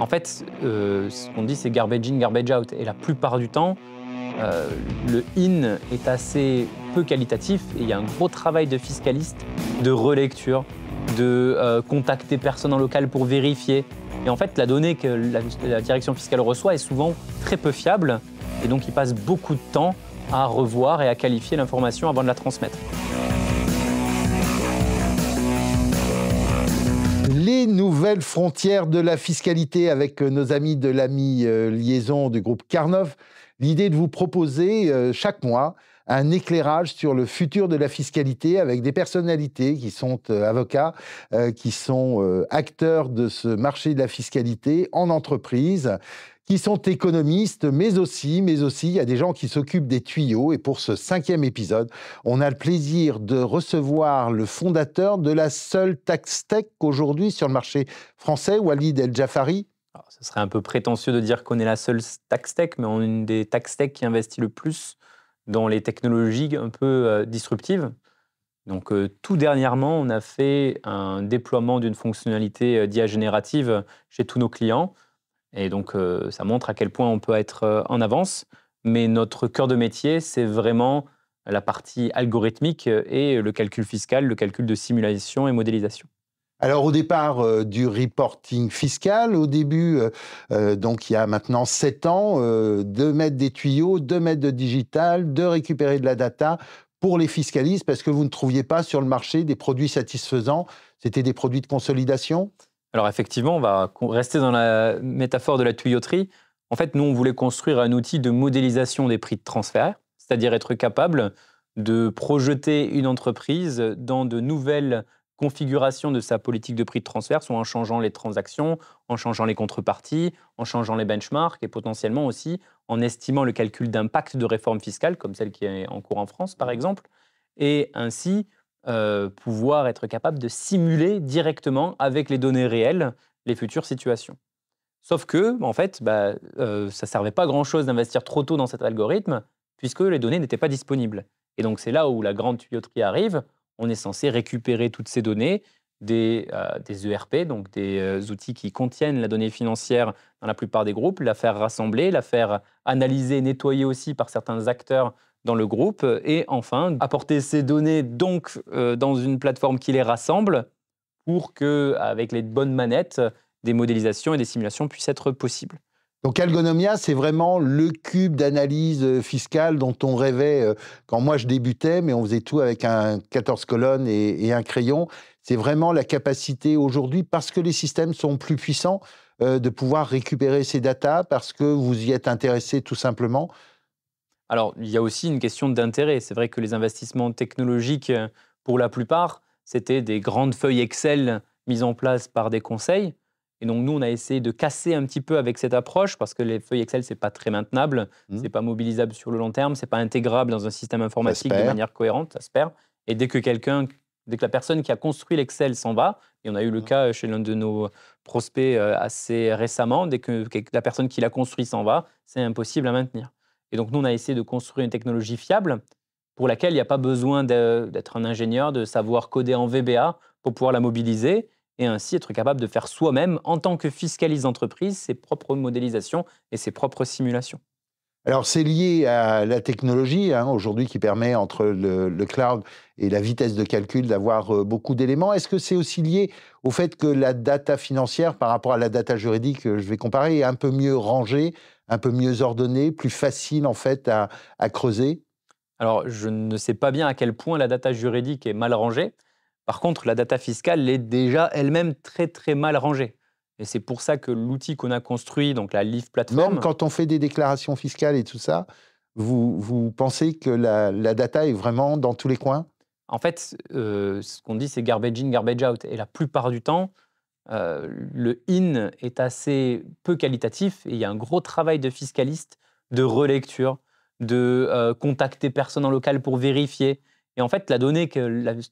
En fait, ce qu'on dit, c'est garbage in, garbage out. Et la plupart du temps, le in est assez peu qualitatif et il y a un gros travail de fiscaliste, de relecture, de contacter personne en local pour vérifier. Et en fait, la donnée que la direction fiscale reçoit est souvent très peu fiable et donc il passe beaucoup de temps à revoir et à qualifier l'information avant de la transmettre. Les nouvelles frontières de la fiscalité avec nos amis de l'AMI Liaison du groupe Carnov. L'idée de vous proposer chaque mois un éclairage sur le futur de la fiscalité avec des personnalités qui sont avocats, qui sont acteurs de ce marché de la fiscalité en entreprise, qui sont économistes, mais aussi, il y a des gens qui s'occupent des tuyaux. Et pour ce 5e épisode, on a le plaisir de recevoir le fondateur de la seule tax tech aujourd'hui sur le marché français, Walid El-Jafari. Alors, ce serait un peu prétentieux de dire qu'on est la seule tax tech, mais on est une des tax tech qui investit le plus dans les technologies un peu disruptives. Donc, tout dernièrement, on a fait un déploiement d'une fonctionnalité d'IA générative chez tous nos clients. Et donc, ça montre à quel point on peut être en avance. Mais notre cœur de métier, c'est vraiment la partie algorithmique et le calcul fiscal, le calcul de simulation et modélisation. Alors au départ du reporting fiscal, au début, donc il y a maintenant 7 ans, de mettre des tuyaux, de mettre de digital, de récupérer de la data pour les fiscalistes, parce que vous ne trouviez pas sur le marché des produits satisfaisants, c'était des produits de consolidation? Alors effectivement, on va rester dans la métaphore de la tuyauterie. En fait, nous, on voulait construire un outil de modélisation des prix de transfert, c'est-à-dire être capable de projeter une entreprise dans de nouvelles configurations de sa politique de prix de transfert, soit en changeant les transactions, en changeant les contreparties, en changeant les benchmarks et potentiellement aussi en estimant le calcul d'impact de réforme fiscale, comme celle qui est en cours en France, par exemple, et ainsi pouvoir être capable de simuler directement avec les données réelles les futures situations. Sauf que, en fait, ça ne servait pas à grand-chose d'investir trop tôt dans cet algorithme, puisque les données n'étaient pas disponibles. Et donc, c'est là où la grande tuyauterie arrive. On est censé récupérer toutes ces données des ERP, donc des outils qui contiennent la donnée financière dans la plupart des groupes, la faire rassembler, la faire analyser, nettoyer aussi par certains acteurs dans le groupe, et enfin, apporter ces données donc dans une plateforme qui les rassemble pour qu'avec les bonnes manettes, des modélisations et des simulations puissent être possibles. Donc Algonomia, c'est vraiment le cube d'analyse fiscale dont on rêvait quand moi je débutais, mais on faisait tout avec un 14 colonnes et un crayon. C'est vraiment la capacité aujourd'hui, parce que les systèmes sont plus puissants, de pouvoir récupérer ces datas, parce que vous y êtes intéressé tout simplement. Alors, il y a aussi une question d'intérêt. C'est vrai que les investissements technologiques, pour la plupart, c'était des grandes feuilles Excel mises en place par des conseils. Et donc, nous, on a essayé de casser un petit peu avec cette approche parce que les feuilles Excel, ce n'est pas très maintenable, ce n'est pas mobilisable sur le long terme, ce n'est pas intégrable dans un système informatique de manière cohérente, ça se perd. Et dès que la personne qui a construit l'Excel s'en va, et on a eu le cas chez l'un de nos prospects assez récemment, dès que la personne qui l'a construit s'en va, c'est impossible à maintenir. Et donc, nous, on a essayé de construire une technologie fiable pour laquelle il n'y a pas besoin d'être un ingénieur, de savoir coder en VBA pour pouvoir la mobiliser et ainsi être capable de faire soi-même, en tant que fiscaliste d'entreprise, ses propres modélisations et ses propres simulations. Alors, c'est lié à la technologie, aujourd'hui, qui permet, entre le cloud et la vitesse de calcul, d'avoir beaucoup d'éléments. Est-ce que c'est aussi lié au fait que la data financière, par rapport à la data juridique, je vais comparer, est un peu mieux rangée, un peu mieux ordonnée, plus facile, en fait, à creuser? Alors, je ne sais pas bien à quel point la data juridique est mal rangée. Par contre, la data fiscale l'est déjà elle-même très, très mal rangée. Et c'est pour ça que l'outil qu'on a construit, donc la Leaf Même Platform, quand on fait des déclarations fiscales et tout ça, vous pensez que la data est vraiment dans tous les coins? en fait, ce qu'on dit, c'est garbage in, garbage out. Et la plupart du temps, le in est assez peu qualitatif et il y a un gros travail de fiscaliste, de relecture, de contacter personne en local pour vérifier. Et en fait, la donnée que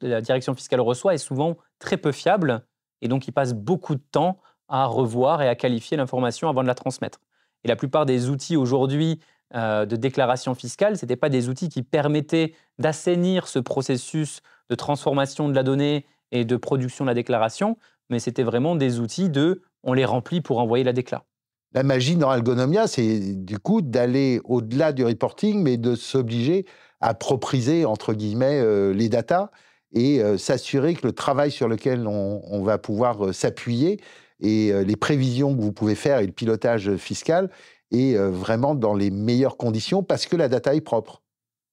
la direction fiscale reçoit est souvent très peu fiable et donc il passe beaucoup de temps à revoir et à qualifier l'information avant de la transmettre. Et la plupart des outils aujourd'hui de déclaration fiscale, ce n'étaient pas des outils qui permettaient d'assainir ce processus de transformation de la donnée et de production de la déclaration, mais c'était vraiment des outils de on les remplit pour envoyer la déclaration. La magie dans Algonomia, c'est du coup d'aller au-delà du reporting, mais de s'obliger à propriétiser, entre guillemets, les datas et s'assurer que le travail sur lequel on va pouvoir s'appuyer et les prévisions que vous pouvez faire et le pilotage fiscal est vraiment dans les meilleures conditions parce que la data est propre.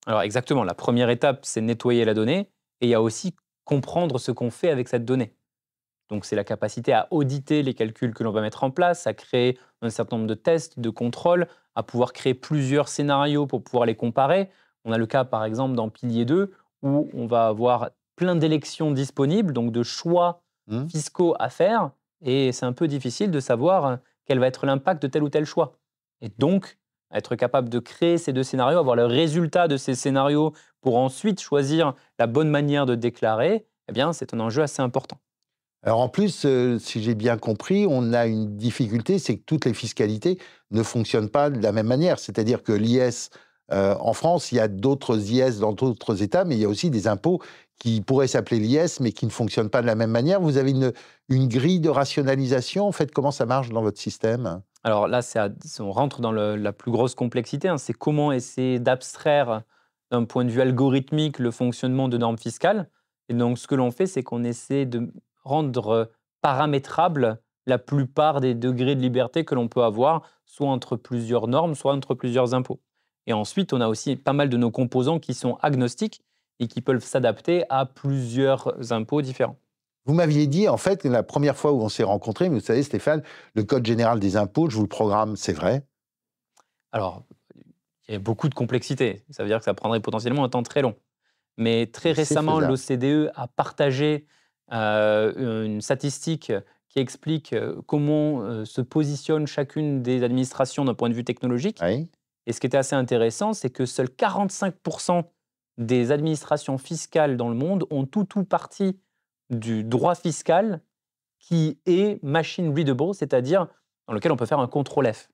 Alors exactement, la première étape, c'est nettoyer la donnée, et il y a aussi comprendre ce qu'on fait avec cette donnée. Donc c'est la capacité à auditer les calculs que l'on va mettre en place, à créer un certain nombre de tests, de contrôles, à pouvoir créer plusieurs scénarios pour pouvoir les comparer. On a le cas par exemple dans Pilier 2 où on va avoir plein d'élections disponibles, donc de choix Hmm. fiscaux à faire, et c'est un peu difficile de savoir quel va être l'impact de tel ou tel choix. Et donc, être capable de créer ces deux scénarios, avoir le résultat de ces scénarios pour ensuite choisir la bonne manière de déclarer, eh bien, c'est un enjeu assez important. Alors en plus, si j'ai bien compris, on a une difficulté, c'est que toutes les fiscalités ne fonctionnent pas de la même manière. C'est-à-dire que l'IS en France, il y a d'autres IS dans d'autres États, mais il y a aussi des impôts qui pourraient s'appeler l'IS, mais qui ne fonctionnent pas de la même manière. Vous avez une grille de rationalisation, en fait, comment ça marche dans votre système? Alors là, on rentre dans la plus grosse complexité, hein, c'est comment essayer d'abstraire d'un point de vue algorithmique le fonctionnement de normes fiscales. Et donc, ce que l'on fait, c'est qu'on essaie de rendre paramétrable la plupart des degrés de liberté que l'on peut avoir, soit entre plusieurs normes, soit entre plusieurs impôts. Et ensuite, on a aussi pas mal de nos composants qui sont agnostiques et qui peuvent s'adapter à plusieurs impôts différents. Vous m'aviez dit, en fait, la première fois où on s'est rencontrés, mais vous savez, Stéphane, le Code général des impôts, je vous le programme, c'est vrai? Alors, il y a beaucoup de complexité. Ça veut dire que ça prendrait potentiellement un temps très long. Mais très Mais c'est récemment, faisable. l'OCDE a partagé une statistique qui explique comment se positionne chacune des administrations d'un point de vue technologique. Oui. Et ce qui était assez intéressant, c'est que seuls 45% des administrations fiscales dans le monde ont tout ou partie du droit fiscal qui est machine readable, c'est-à-dire dans lequel on peut faire un contrôle F.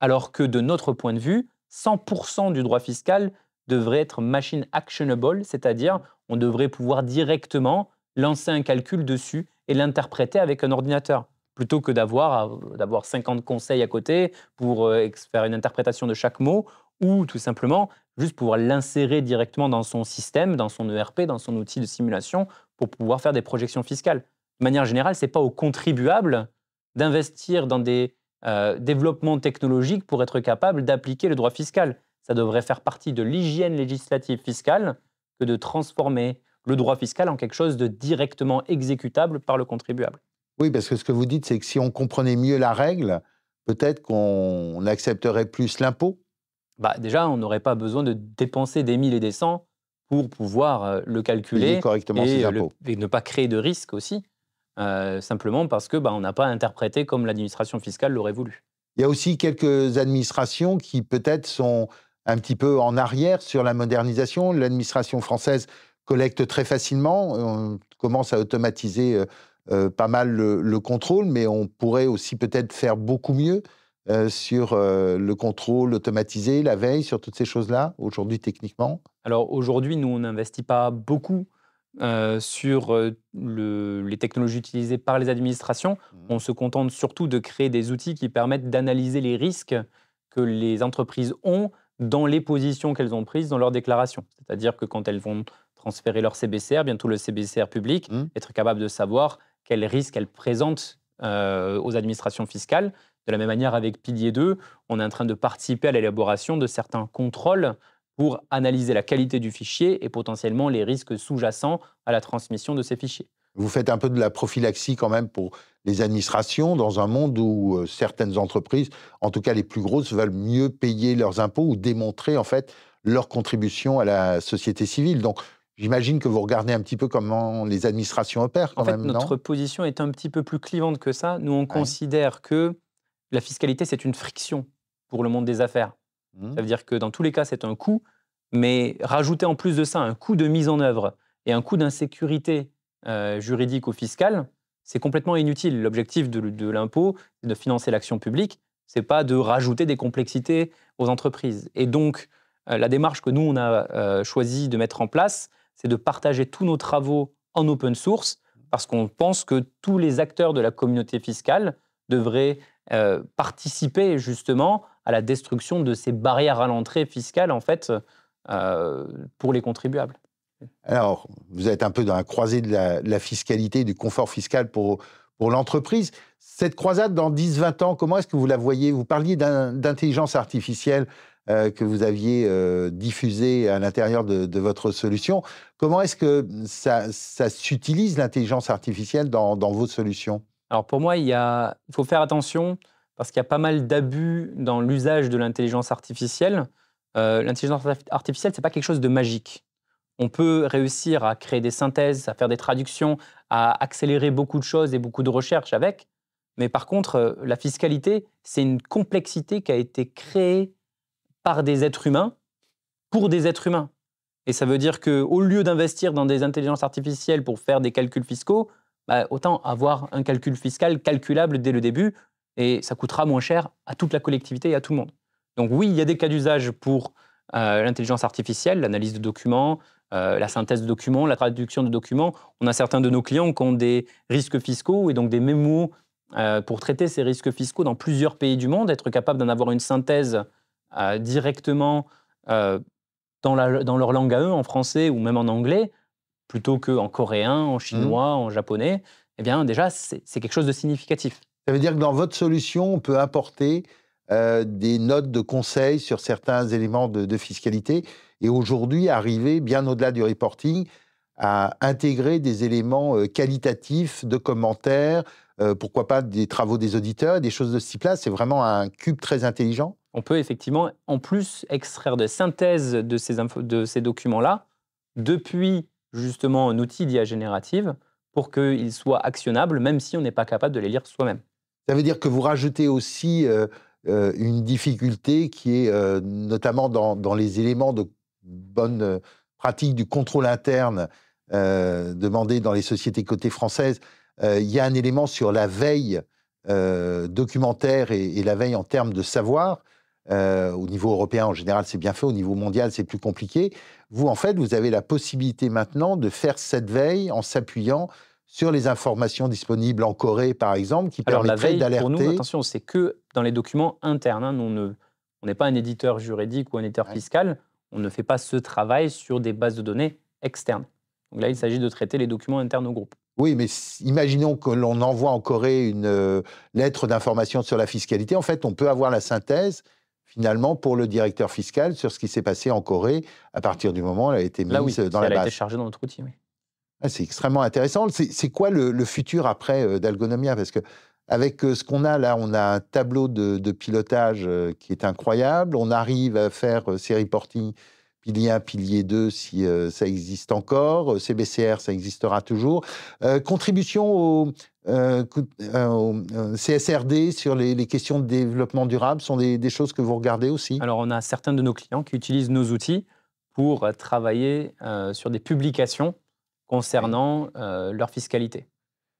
Alors que de notre point de vue, 100% du droit fiscal devrait être machine actionable, c'est-à-dire on devrait pouvoir directement lancer un calcul dessus et l'interpréter avec un ordinateur, plutôt que d'avoir 50 conseils à côté pour faire une interprétation de chaque mot, ou tout simplement juste pouvoir l'insérer directement dans son système, dans son ERP, dans son outil de simulation, pour pouvoir faire des projections fiscales. De manière générale, ce n'est pas aux contribuables d'investir dans des développement technologique pour être capable d'appliquer le droit fiscal. Ça devrait faire partie de l'hygiène législative fiscale que de transformer le droit fiscal en quelque chose de directement exécutable par le contribuable. Oui, parce que ce que vous dites, c'est que si on comprenait mieux la règle, peut-être qu'on accepterait plus l'impôt. Bah, déjà, on n'aurait pas besoin de dépenser des 1000 et des cents pour pouvoir le Payer calculer correctement ses et, impôts. et ne pas créer de risque aussi, simplement parce que on n'a pas interprété comme l'administration fiscale l'aurait voulu. Il y a aussi quelques administrations qui peut-être sont un petit peu en arrière sur la modernisation. L'administration française collecte très facilement, on commence à automatiser pas mal le contrôle, mais on pourrait aussi peut-être faire beaucoup mieux sur le contrôle automatisé, la veille, sur toutes ces choses-là, aujourd'hui techniquement. Alors aujourd'hui, nous, on n'investit pas beaucoup sur les technologies utilisées par les administrations. Mhm. On se contente surtout de créer des outils qui permettent d'analyser les risques que les entreprises ont dans les positions qu'elles ont prises dans leur déclaration. C'est-à-dire que quand elles vont transférer leur CBCR, bientôt le CBCR public, Mhm. être capable de savoir quels risques elles présentent aux administrations fiscales. De la même manière, avec Pilier 2, on est en train de participer à l'élaboration de certains contrôles pour analyser la qualité du fichier et potentiellement les risques sous-jacents à la transmission de ces fichiers. Vous faites un peu de la prophylaxie quand même pour les administrations dans un monde où certaines entreprises, en tout cas les plus grosses, veulent mieux payer leurs impôts ou démontrer en fait leur contribution à la société civile. Donc j'imagine que vous regardez un petit peu comment les administrations opèrent En quand fait, même, non? notre position est un petit peu plus clivante que ça. Nous, on Ouais. considère que la fiscalité, c'est une friction pour le monde des affaires. Mhm. Ça veut dire que dans tous les cas, c'est un coût, mais rajouter en plus de ça un coût de mise en œuvre et un coût d'insécurité juridique ou fiscale, c'est complètement inutile. L'objectif de l'impôt, c'est de financer l'action publique, c'est pas de rajouter des complexités aux entreprises. Et donc, la démarche que nous, on a choisi de mettre en place, c'est de partager tous nos travaux en open source parce qu'on pense que tous les acteurs de la communauté fiscale devraient participer justement à la destruction de ces barrières à l'entrée fiscale, en fait, pour les contribuables. Alors, vous êtes un peu dans la croisée de la fiscalité, du confort fiscal pour l'entreprise. Cette croisade, dans 10-20 ans, comment est-ce que vous la voyez? Vous parliez d'intelligence artificielle que vous aviez diffusée à l'intérieur de votre solution. Comment est-ce que ça s'utilise, l'intelligence artificielle, dans vos solutions? Alors pour moi, il faut faire attention parce qu'il y a pas mal d'abus dans l'usage de l'intelligence artificielle. L'intelligence artificielle, ce n'est pas quelque chose de magique. On peut réussir à créer des synthèses, à faire des traductions, à accélérer beaucoup de choses et beaucoup de recherches avec. Mais par contre, la fiscalité, c'est une complexité qui a été créée par des êtres humains pour des êtres humains. Et ça veut dire qu'au lieu d'investir dans des intelligences artificielles pour faire des calculs fiscaux, autant avoir un calcul fiscal calculable dès le début, et ça coûtera moins cher à toute la collectivité et à tout le monde. Donc oui, il y a des cas d'usage pour l'intelligence artificielle, l'analyse de documents, la synthèse de documents, la traduction de documents. On a certains de nos clients qui ont des risques fiscaux et donc des mémos pour traiter ces risques fiscaux dans plusieurs pays du monde, être capable d'en avoir une synthèse directement dans leur langue à eux, en français ou même en anglais, plutôt qu'en coréen, en chinois, en japonais, eh bien déjà, c'est quelque chose de significatif. Ça veut dire que dans votre solution, on peut importer des notes de conseil sur certains éléments de fiscalité et aujourd'hui arriver, bien au-delà du reporting, à intégrer des éléments qualitatifs de commentaires, pourquoi pas des travaux des auditeurs, des choses de ce type-là. C'est vraiment un cube très intelligent. On peut effectivement, en plus, extraire des synthèses de ces documents-là depuis justement un outil d'IA générative pour qu'ils soient actionnables, même si on n'est pas capable de les lire soi-même. Ça veut dire que vous rajoutez aussi une difficulté qui est notamment dans les éléments de bonne pratique du contrôle interne demandé dans les sociétés cotées françaises. Il y a un élément sur la veille documentaire et la veille en termes de savoir. Au niveau européen, en général, c'est bien fait. Au niveau mondial, c'est plus compliqué. Vous, en fait, vous avez la possibilité maintenant de faire cette veille en s'appuyant sur les informations disponibles en Corée, par exemple, qui permettraient d'alerter. Alors la veille, pour nous, attention, c'est que dans les documents internes. Hein. Nous, on n'est pas un éditeur juridique ou un éditeur fiscal. On ne fait pas ce travail sur des bases de données externes. Donc là, il s'agit de traiter les documents internes au groupe. Oui, mais imaginons que l'on envoie en Corée une lettre d'information sur la fiscalité. En fait, on peut avoir la synthèse, finalement, pour le directeur fiscal sur ce qui s'est passé en Corée à partir du moment où elle a été mise dans la base. Elle a été chargée dans notre outil, oui. C'est extrêmement intéressant. C'est quoi le futur après d'Algonomia? Parce que avec ce qu'on a là, on a un tableau de pilotage qui est incroyable. On arrive à faire ces reporting pilier 1, pilier 2, si ça existe encore. CBCR, ça existera toujours. Contribution au CSRD sur les questions de développement durable sont des choses que vous regardez aussi? Alors, on a certains de nos clients qui utilisent nos outils pour travailler sur des publications concernant leur fiscalité,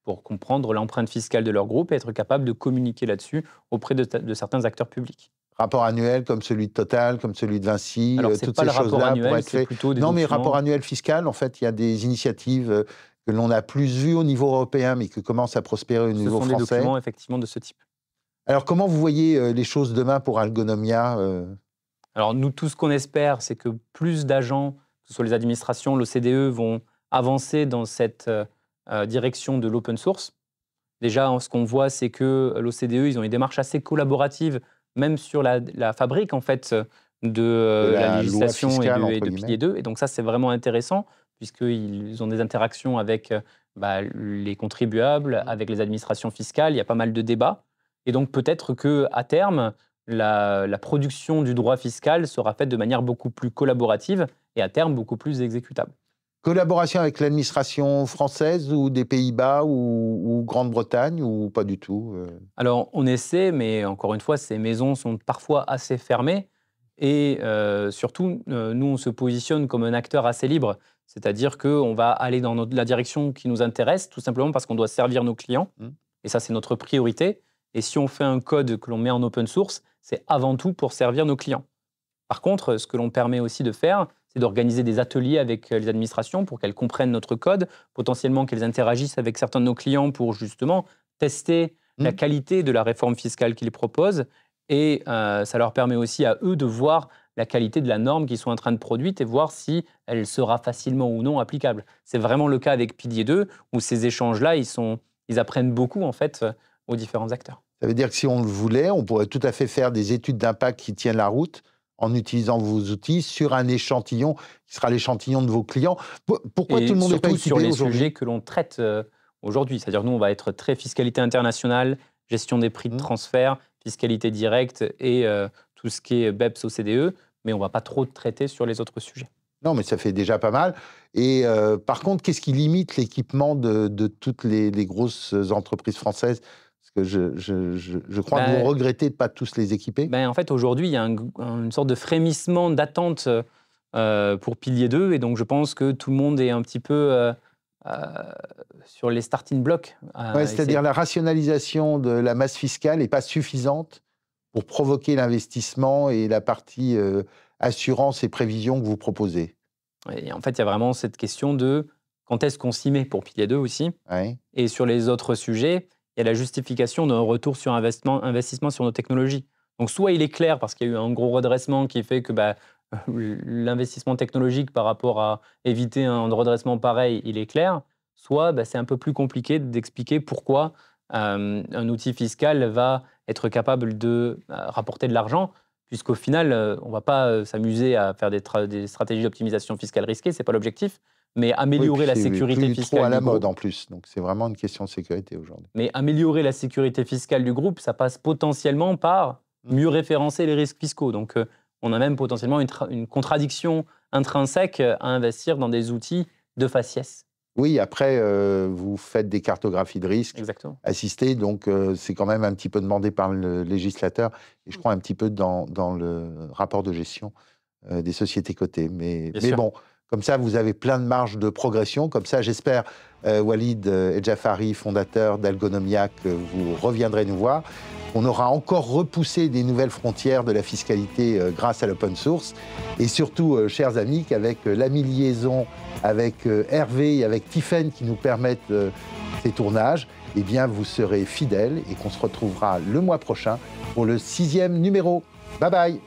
pour comprendre l'empreinte fiscale de leur groupe et être capable de communiquer là-dessus auprès de certains acteurs publics. Rapport annuel comme celui de Total, comme celui de Vinci, Alors, toutes ces choses-là pourraient être faites. Plutôt des non, mais documents... rapport annuel fiscal, en fait, il y a des initiatives que l'on a plus vues au niveau européen, mais qui commencent à prospérer au niveau français. Ce sont des documents, effectivement, de ce type. Alors, comment vous voyez les choses demain pour Algonomia Alors, nous, tout ce qu'on espère, c'est que plus d'agents, que ce soit les administrations, l'OCDE, vont avancer dans cette direction de l'open source. Déjà, ce qu'on voit, c'est que l'OCDE, ils ont une démarche assez collaborative, même sur la fabrique, en fait, de la législation fiscale, et de pilier 2. Et donc ça, c'est vraiment intéressant, puisqu'ils ont des interactions avec les contribuables, avec les administrations fiscales. Il y a pas mal de débats. Et donc peut-être qu'à terme, la production du droit fiscal sera faite de manière beaucoup plus collaborative et à terme beaucoup plus exécutable. Collaboration avec l'administration française ou des Pays-Bas ou Grande-Bretagne ou pas du tout Alors, on essaie, mais encore une fois, ces maisons sont parfois assez fermées et surtout, nous, on se positionne comme un acteur assez libre, c'est-à-dire qu'on va aller dans la direction qui nous intéresse, tout simplement parce qu'on doit servir nos clients, et ça, c'est notre priorité. Et si on fait un code que l'on met en open source, c'est avant tout pour servir nos clients. Par contre, ce que l'on permet aussi de faire, c'est c'est d'organiser des ateliers avec les administrations pour qu'elles comprennent notre code, potentiellement qu'elles interagissent avec certains de nos clients pour justement tester la qualité de la réforme fiscale qu'ils proposent. Et ça leur permet aussi à eux de voir la qualité de la norme qu'ils sont en train de produire et voir si elle sera facilement ou non applicable. C'est vraiment le cas avec Pilier 2, où ces échanges-là, ils apprennent beaucoup en fait aux différents acteurs. Ça veut dire que si on le voulait, on pourrait tout à fait faire des études d'impact qui tiennent la route en utilisant vos outils sur un échantillon qui sera l'échantillon de vos clients. Pourquoi tout le monde n'est pas équipé aujourd'hui ? Sur les sujets que l'on traite aujourd'hui. C'est-à-dire nous, on va être très fiscalité internationale, gestion des prix de transfert, fiscalité directe et tout ce qui est BEPS OCDE, mais on ne va pas trop traiter sur les autres sujets. Non, mais ça fait déjà pas mal. Et par contre, qu'est-ce qui limite l'équipement de toutes les grosses entreprises françaises ? Parce que je crois que vous regrettez de ne pas tous les équiper. En fait, aujourd'hui, il y a une sorte de frémissement d'attente pour Pilier 2, et donc je pense que tout le monde est un petit peu sur les starting blocks. C'est-à-dire la rationalisation de la masse fiscale n'est pas suffisante pour provoquer l'investissement et la partie assurance et prévision que vous proposez. Et en fait, il y a vraiment cette question de quand est-ce qu'on s'y met pour Pilier 2 aussi. Ouais. Et sur les autres sujets, il y a la justification d'un retour sur investissement sur nos technologies. Donc soit il est clair parce qu'il y a eu un gros redressement qui fait que l'investissement technologique par rapport à éviter un redressement pareil, il est clair, soit c'est un peu plus compliqué d'expliquer pourquoi un outil fiscal va être capable de rapporter de l'argent, puisqu'au final, on ne va pas s'amuser à faire des stratégies d'optimisation fiscale risquées, ce n'est pas l'objectif, mais améliorer la sécurité fiscale trop à la du mode groupe. En plus, donc c'est vraiment une question de sécurité aujourd'hui. Mais améliorer la sécurité fiscale du groupe, ça passe potentiellement par mieux référencer les risques fiscaux. Donc on a même potentiellement une contradiction intrinsèque à investir dans des outils de faciès. Oui, après, vous faites des cartographies de risques assistées, donc c'est quand même un petit peu demandé par le législateur, et je crois un petit peu dans le rapport de gestion des sociétés cotées. Mais bon, comme ça, vous avez plein de marges de progression. Comme ça, j'espère, Walid Edjafari, fondateur d'Algonomia, que vous reviendrez nous voir. On aura encore repoussé des nouvelles frontières de la fiscalité grâce à l'open source. Et surtout, chers amis, qu'avec l'ami liaison, avec Hervé et avec Tiffaine qui nous permettent ces tournages, eh bien, vous serez fidèles et qu'on se retrouvera le mois prochain pour le 6e numéro. Bye bye.